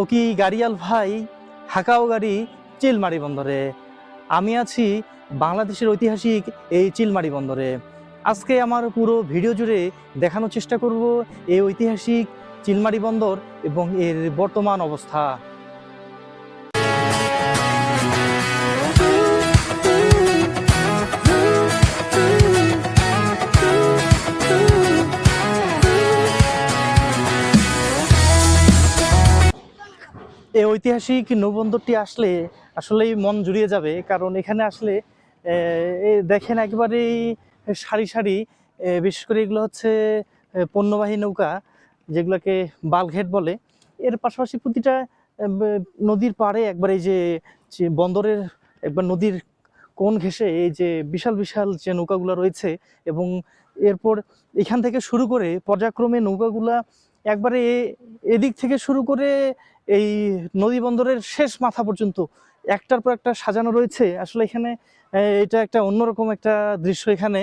ওকি গাড়িয়াল ভাই হাকাও গাড়ি চিলমারি বন্দরে। আমি আছি বাংলাদেশের ঐতিহাসিক এই চিলমারি বন্দরে। আজকে আমার পুরো ভিডিও জুড়ে দেখানোর চেষ্টা করব এই ঐতিহাসিক চিলমারি বন্দর এবং এর বর্তমান অবস্থা। এই ঐতিহাসিক নৌবন্দরটি আসলে আসলেই মন জুড়িয়ে যাবে, কারণ এখানে আসলে দেখেন একেবারেই সারি সারি, বিশেষ করে এগুলো হচ্ছে পণ্যবাহী নৌকা, যেগুলোকে বাল্কহেড বলে। এর পাশাপাশি প্রতিটা নদীর পাড়ে একবার এই যে বন্দরের একবার নদীর কোণ ঘেঁষে এই যে বিশাল বিশাল যে নৌকাগুলো রয়েছে, এবং এরপর এখান থেকে শুরু করে পর্যায়ক্রমে নৌকাগুলা একবারে এদিক থেকে শুরু করে এই নদী বন্দরের শেষ মাথা পর্যন্ত একটার পর একটা সাজানো রয়েছে। আসলে এখানে এটা একটা অন্যরকম একটা দৃশ্য এখানে।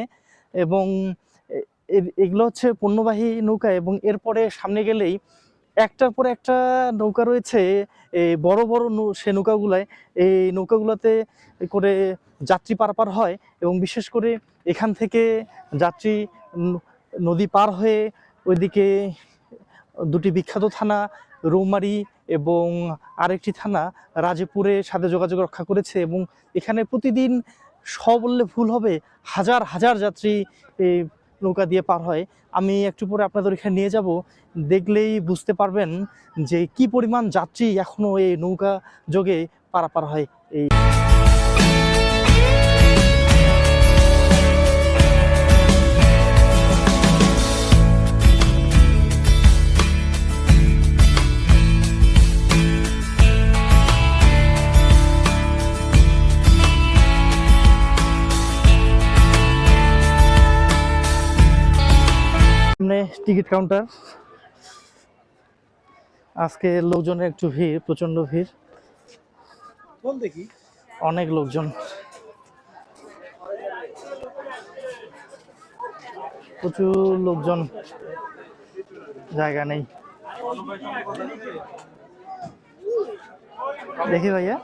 এবং এগুলো হচ্ছে পণ্যবাহী নৌকা, এবং এরপরে সামনে গেলেই একটার পর একটা নৌকা রয়েছে। এই বড় বড় সে নৌকাগুলায়, এই নৌকাগুলোতে করে যাত্রী পারাপার হয়, এবং বিশেষ করে এখান থেকে যাত্রী নদী পার হয়ে ওইদিকে দুটি বিখ্যাত থানা রৌমারী এবং আরেকটি থানা রাজেপুরের সাথে যোগাযোগ রক্ষা করেছে, এবং এখানে প্রতিদিন বললে ভুল হবে, হাজার হাজার যাত্রী এই নৌকা দিয়ে পার হয়। আমি একটু পরে আপনাদের এখানে নিয়ে যাব, দেখলেই বুঝতে পারবেন যে কি পরিমাণ যাত্রী এখনো এই নৌকা যোগে পারাপার হয়। এই টিকিট কাউন্টার। আজকে লোকজনের একটু ভিড়, প্রচন্ড ভিড়, অনেক লোকজন, প্রচুর লোকজন, জায়গা নেই। দেখি ভাইয়া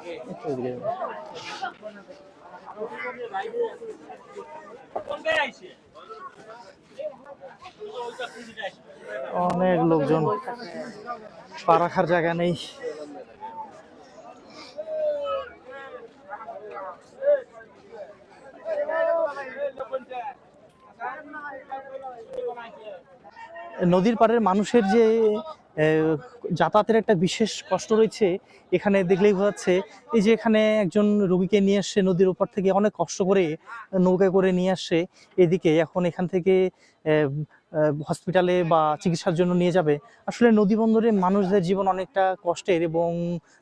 অনেক লোকজন, পা রাখার জায়গা নেই। নদীর পাড়ের মানুষের যে যাতায়াতের একটা বিশেষ কষ্ট রয়েছে এখানে দেখলেই বোঝা যাচ্ছে। এই যে এখানে একজন রোগীকে নিয়ে আসছে নদীর ওপার থেকে, অনেক কষ্ট করে নৌকা করে নিয়ে আসছে এদিকে, এখন এখান থেকে হসপিটালে বা চিকিৎসার জন্য নিয়ে যাবে। আসলে নদী বন্দরে মানুষদের জীবন অনেকটা কষ্টের, এবং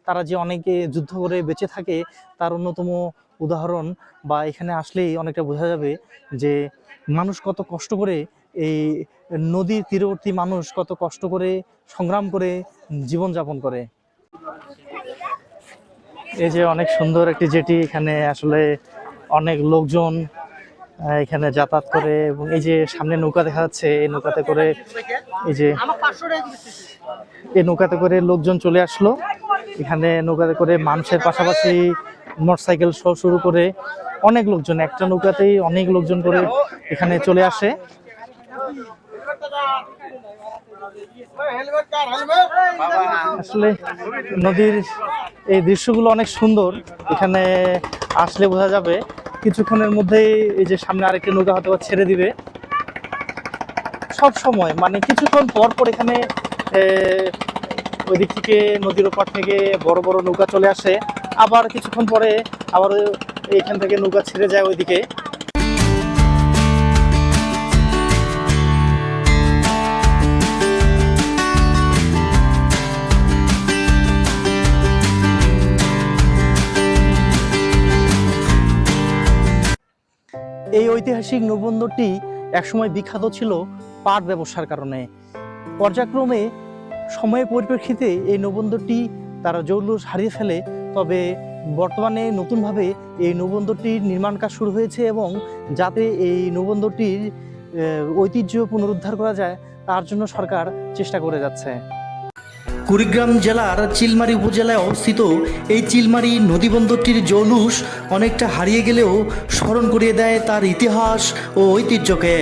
তারা যে অনেকে যুদ্ধ করে বেঁচে থাকে তার অন্যতম উদাহরণ, বা এখানে আসলেই অনেকটা বোঝা যাবে যে মানুষ কত কষ্ট করে, এই নদীর তীরবর্তী মানুষ কত কষ্ট করে সংগ্রাম করে জীবনযাপন করে। এই যে অনেক সুন্দর একটি জেটি, এখানে আসলে অনেক লোকজন এখানে যাতায়াত করে, এবং এই যে সামনে নৌকা দেখা যাচ্ছে, এই নৌকাতে করে এই নৌকাতে করে লোকজন চলে আসলো এখানে। নৌকাতে করে মানুষের পাশাপাশি মোটরসাইকেল সহ শুরু করে অনেক লোকজন, একটা নৌকাতেই অনেক লোকজন করে এখানে চলে আসে। আসলে নদীর এই দৃশ্যগুলো অনেক সুন্দর, এখানে আসলে বোঝা যাবে। কিছুক্ষণের মধ্যেই এই যে সামনে আরেকটি নৌকা হয়তো ছেড়ে দিবে। সব সময় মানে কিছুক্ষণ পর পর এখানে ওই দিক থেকে নদীর ওপার থেকে বড় বড় নৌকা চলে আসে, আবার কিছুক্ষণ পরে আবার এখান থেকে নৌকা ছেড়ে যায় ওইদিকে। এই ঐতিহাসিক নৌবন্দরটি একসময় বিখ্যাত ছিল পাট ব্যবসার কারণে। পর্যায়ক্রমে সময়ের পরিপ্রেক্ষিতে এই নৌবন্দরটি তারা জৌলুস হারিয়ে ফেলে, তবে বর্তমানে নতুনভাবে এই নৌবন্দরটির নির্মাণ কাজ শুরু হয়েছে, এবং যাতে এই নৌবন্দরটির ঐতিহ্য পুনরুদ্ধার করা যায় তার জন্য সরকার চেষ্টা করে যাচ্ছে। কুড়িগ্রাম জেলার চিলমারী উপজেলায় অবস্থিত এই চিলমারী নদীবন্দরটির জৌলুস অনেকটা হারিয়ে গেলেও স্মরণ করিয়ে দেয় তার ইতিহাস ও ঐতিহ্যকে।